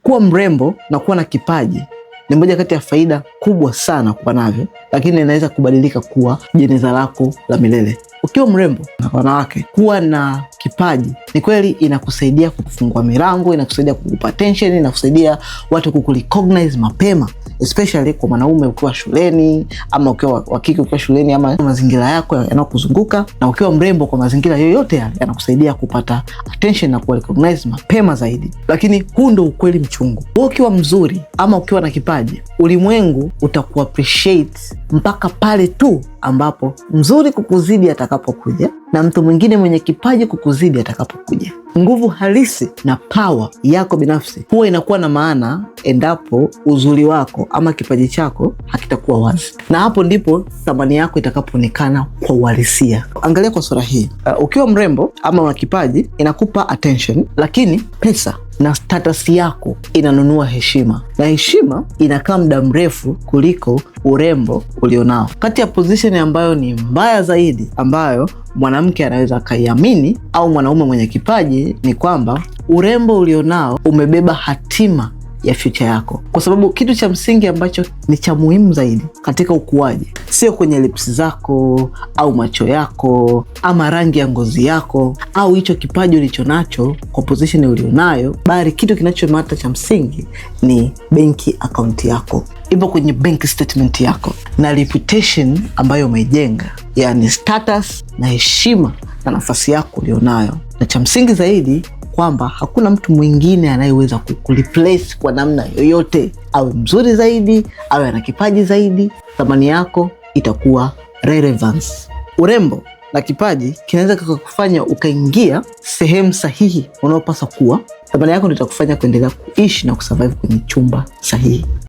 Kuwa mrembo na kuwa na kipaji ni moja kati ya faida kubwa sana kuwa navyo, lakini inaweza kubadilika kuwa jeneza lako la milele. Ukiwa mrembo na wanawake, kuwa na kipaji ni kweli inakusaidia kufungua milango, inakusaidia kukupa attention, inakusaidia watu kukurecognize mapema, especially kwa mwanaume ukiwa shuleni, ama ukiwa wa kike ukiwa shuleni, ama mazingira yako yanakuzunguka. Na ukiwa mrembo kwa mazingira yoyote yale, yanakusaidia kupata attention na kurecognize mapema zaidi. Lakini huu ndio ukweli mchungu. Wewe ukiwa mzuri ama ukiwa na kipaji, ulimwengu utakuappreciate mpaka pale tu ambapo mzuri kukuzidi atakapokuja na mtu mwingine mwenye kipaji kukuzidi atakapokuja. Nguvu halisi na power yako binafsi huwa inakuwa na maana endapo uzuri wako ama kipaji chako hakitakuwa wazi, na hapo ndipo thamani yako itakapoonekana kwa uhalisia. Angalia kwa sura hii, ukiwa mrembo ama una kipaji inakupa attention, lakini pesa na status yako inanunua heshima, na heshima inakaa muda mrefu kuliko urembo ulionao. Kati ya position ambayo ni mbaya zaidi ambayo mwanamke anaweza akaiamini au mwanaume mwenye kipaji ni kwamba urembo ulionao umebeba hatima ya future yako, kwa sababu kitu cha msingi ambacho ni cha muhimu zaidi katika ukuaji sio kwenye lips zako au macho yako ama rangi ya ngozi yako au hicho kipaji ulichonacho kwa position ulionayo, bali kitu kinachomata cha msingi ni banki account yako, ipo kwenye bank statement yako na reputation ambayo umeijenga, yani status na heshima na nafasi yako ulionayo. Na cha msingi zaidi kwamba hakuna mtu mwingine anayeweza kukureplace kwa namna yoyote, awe mzuri zaidi, awe ana kipaji zaidi, thamani yako itakuwa relevance. Urembo na kipaji kinaweza kukufanya ukaingia sehemu sahihi unaopaswa kuwa. Thamani yako ndio itakufanya kuendelea kuishi na kusurvive kwenye chumba sahihi.